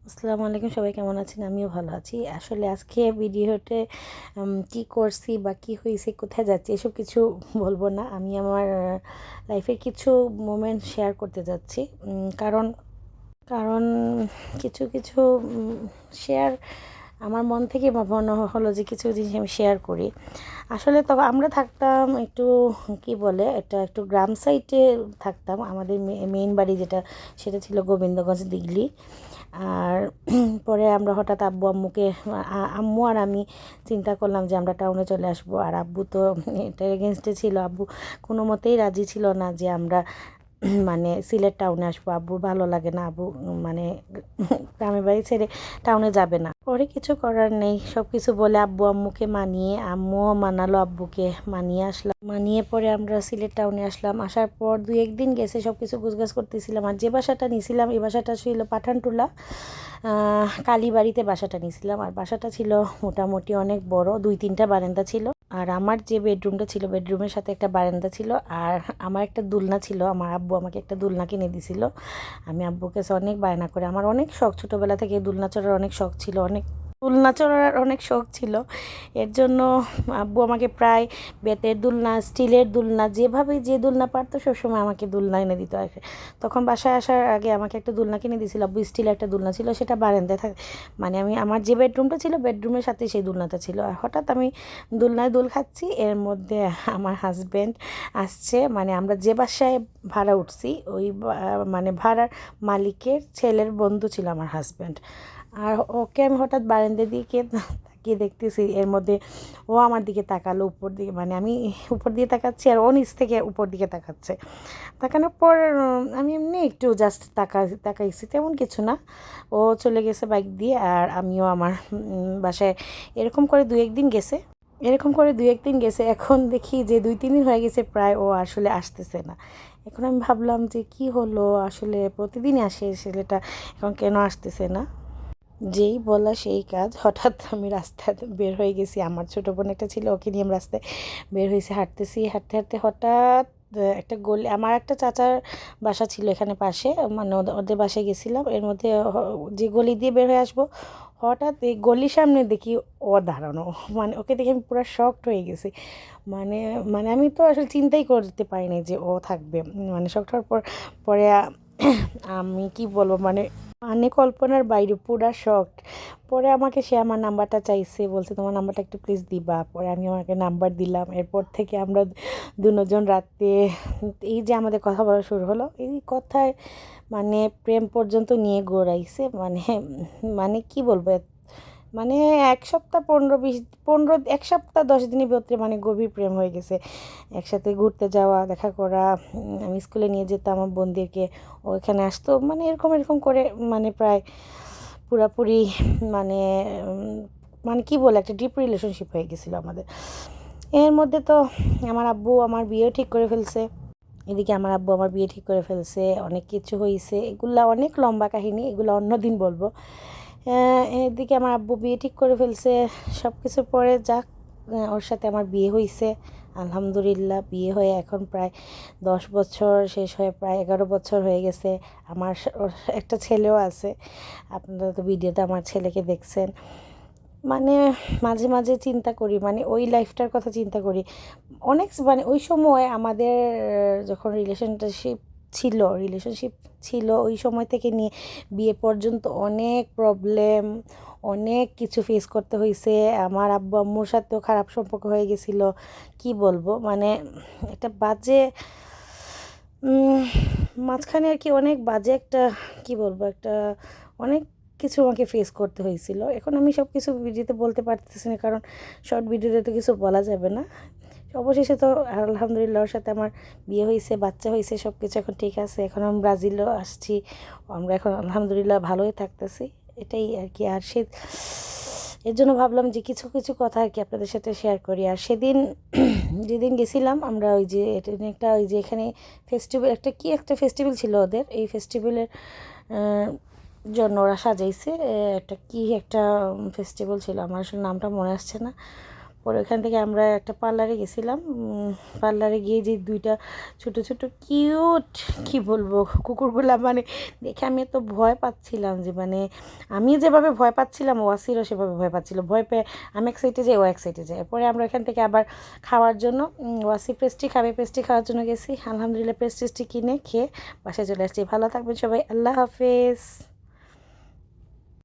আসসালামু আলাইকুম, সবাই কেমন আছেন? আমিও ভালো আছি। আসলে আজকে ভিডিওতে কি করছি বা কি হয়েছে, কোথায় যাচ্ছি এসব কিছু বলবো না। আমি আমার লাইফের কিছু মোমেন্ট শেয়ার করতে যাচ্ছি। কারণ কারণ কিছু কিছু শেয়ার আমার মন থেকে মনে হলো যে কিছু জিনিস আমি শেয়ার করি। আসলে তখন আমরা থাকতাম একটু, কি বলে, এটা একটু গ্রাম সাইডে থাকতাম। আমাদের মেইন বাড়ি যেটা, সেটা ছিল গোবিন্দগঞ্জ দিঘলি। আর পরে আমরা হঠাৎ আম্মু আর আমি চিন্তা করলাম যে আমরা টাউনে চলে আসবো। আর আব্বু তো এটার এগেনস্টে ছিল। আব্বু কোনো মতেই রাজি ছিল না যে আমরা মানে সিলেট টাউনে আসবো। আব্বুর ভালো লাগে না, আব্বু মানে গ্রামের বাড়ি ছেড়ে টাউনে যাবে না। পরে কিছু করার নেই, সব কিছু বলে আব্বু আম্মুকে মানিয়ে, আম্মুও মানালো আব্বুকে, মানিয়ে পরে আমরা সিলেট টাউনে আসলাম। আসার পর 2-1 দিন গেছে, সব কিছু গুছগাছ করতেছিলাম। আর যে বাসাটা নিয়েছিলাম, এই বাসাটা ছিল পাঠানটুলা কালীবাড়িতে বাসাটা নিয়েছিলাম। আর বাসাটা ছিল মোটামুটি অনেক বড়, 2-3টা বারান্দা ছিল। আর আমার যে বেডরুমটা ছিল, বেডরুমের সাথে একটা বারান্দা ছিল। আর আমার একটা দোলনা ছিল, আমার আব্বু আমাকে একটা দোলনা কিনে দিয়েছিল। আমি আব্বুর কাছে অনেক বায়না করে, আমার অনেক শখ, ছোটোবেলা থেকে দোলনা চড়ার অনেক শখ ছিল, দোলনা চড়ার অনেক শখ ছিল। এর জন্য আব্বু আমাকে প্রায় বেতের দোলনা, স্টিলের দোলনা, যেভাবে যে দোলনা পারতো সবসময় আমাকে দোলনা এনে দিত। আর তখন বাসায় আসার আগে আমাকে একটা দোলনা কিনে দিয়েছিল আব্বু। স্টিলের একটা দোলনা ছিল, সেটা বারান্দায় থাকে, মানে আমি আমার যে বেডরুমটা ছিল, বেডরুমের সাথে সেই দোলনাটা ছিল। আর হঠাৎ আমি দোলনায় দোল খাচ্ছি, এর মধ্যে আমার হাজব্যান্ড আসছে। মানে আমরা যে বাসায় ভাড়া উঠছি, ওই মানে ভাড়ার মালিকের ছেলের বন্ধু ছিল আমার হাজব্যান্ড। আর ওকে আমি হঠাৎ বারান্দা দিকে তাকিয়ে দেখতেছি, এর মধ্যে ও আমার দিকে তাকালো উপর দিকে, মানে আমি উপর দিকে তাকাচ্ছি আর ও নিচ থেকে উপর দিকে তাকাচ্ছে। তাকানোর পর আমি এমনি একটু জাস্ট তাকাইছি, তেমন কিছু না। ও চলে গেছে বাইক দিয়ে, আর আমিও আমার বাসায় এরকম করে 2-1 দিন গেছে। এখন দেখি যে 2-3 দিন হয়ে গেছে প্রায়, ও আসলে আসতেছে না। এখন আমি ভাবলাম যে কি হলো, আসলে প্রতিদিনই আসে ছেলেটা, এখন কেন আসতেছে না। যেই বলা সেই কাজ, হঠাৎ আমি রাস্তায় বের হয়ে গেছি। আমার ছোটো বোন একটা ছিল, ওকে নিয়ে আমি রাস্তায় বের হয়েছি, হাঁটতেছি, হাঁটতে হাঁটতে হঠাৎ একটা গলি, আমার একটা চাচার বাসা ছিল এখানে পাশে, মানে ওদের বাসায় গেছিলাম। এর মধ্যে যে গলি দিয়ে বের হয়ে আসবো, হঠাৎ এই গলির সামনে দেখি ও দাঁড়ানো। মানে ওকে দেখে আমি পুরো শকড হয়ে গেছি। মানে মানে আমি তো আসলে চিন্তাই করতে পারিনি যে ও থাকবে। মানে শকড হওয়ার পর পরে আমি কি বলবো, মানে মানে কল্পনার বাইরে, পুরা শকড। পরে আমাকে সে আমার নাম্বারটা চাইছে, বলছে তোমার নাম্বারটা একটু প্লিজ দিবা। পরে আমি আমাকে নাম্বার দিলাম। এরপর থেকে আমরা দুজন রাতে, এই যে আমাদের কথা বলা শুরু হলো, এই কথায় মানে প্রেম পর্যন্ত নিয়ে গড়াইছে। মানে মানে কি বলবো, মানে 1 সপ্তাহ 1 সপ্তাহ 10 দিনের ভিতরে মানে গভীর প্রেম হয়ে গেছে। একসাথে ঘুরতে যাওয়া, দেখা করা, আমি স্কুলে নিয়ে যেতাম আমার বোনদেরকে, ও এখানে আসতো, মানে এরকম এরকম করে, মানে প্রায় পুরাপুরি, মানে মানে কি বলে, একটা ডিপ রিলেশনশিপ হয়ে গেছিলো আমাদের। এর মধ্যে তো আমার আব্বু আমার বিয়ে ঠিক করে ফেলছে। এদিকে আমার আব্বু আমার বিয়ে ঠিক করে ফেলছে, অনেক কিছু হয়েছে, এগুলা অনেক লম্বা কাহিনী, এগুলো অন্য দিন বলবো। এদিকে আমার আব্বু বিয়ে ঠিক করে ফেলছে, সব কিছু পরে যাক, ওর সাথে আমার বিয়ে হয়েছে। আলহামদুলিল্লাহ, বিয়ে হয়ে এখন প্রায় 10 বছর শেষ হয়ে প্রায় 11 বছর হয়ে গেছে। ওর একটা ছেলেও আছে, আপনারা তো ভিডিওতে আমার ছেলেকে দেখছেন। মানে মাঝে মাঝে চিন্তা করি, মানে ওই লাইফটার কথা চিন্তা করি অনেক। মানে ওই সময় আমাদের যখন রিলেশনশিপ ছিল, ওই সময় থেকে নিয়ে বিয়ে পর্যন্ত অনেক প্রবলেম, অনেক কিছু ফেস করতে হয়েছে। আমার আব্বু আম্মুর সাথেও খারাপ সম্পর্ক হয়ে গেছিল, কি বলবো, মানে একটা বাজে মাঝখানে আর কি, অনেক বাজে একটা, কি বলবো, একটা অনেক কিছু আমাকে ফেস করতে হয়েছিল। এখন আমি সব কিছু ভিডিওতে বলতে পারতেছি না, কারণ শর্ট ভিডিওতে তো কিছু বলা যাবে না। অবশেষে তো আলহামদুলিল্লাহ ওর সাথে আমার বিয়ে হয়েছে, বাচ্চা হয়েছে, সব কিছু এখন ঠিক আছে। এখন আমি ব্রাজিলও আসছি, আমরা এখন আলহামদুলিল্লাহ ভালোই থাকতেছি, এটাই আর কি। আর এর জন্য ভাবলাম যে কিছু কিছু কথা আর কি আপনাদের সাথে শেয়ার করি। আর সেদিন যেদিন গেছিলাম আমরা, ওই যে একটা, ওই যে এখানে ফেস্টিভ্যাল, একটা ফেস্টিভ্যাল ছিল ওদের, এই ফেস্টিভ্যালের জন্য ওরা সাজাইছে, একটা ফেস্টিভ্যাল ছিল, আমার আসলে নামটা মনে আসছে না। পরে ওখান থেকে আমরা একটা পার্লারে গেছিলাম। পার্লারে গিয়ে যে দুইটা ছোট ছোট কিউট কি বলবো কুকুরগুলা, মানে দেখে আমি এত ভয় পাচ্ছিলাম যে মানে আমি যেভাবে ভয় পাচ্ছিলাম ওয়াসিরও সেভাবে ভয় পাচ্ছিল। ভয় পেয়ে আমি এক সাইডে যাই, ও এক সাইডে যায়। পরে আমরা এখান থেকে আবার খাওয়ার জন্য ওয়াসি পেস্ট্রি খাবে, পেস্ট্রি খাওয়ার জন্য গেছি। আলহামদুলিল্লাহ পেস্ট্রি কিনে খেয়ে বাসায় চলে আসছি। ভালো থাকবেন সবাই, আল্লাহ হাফেজ।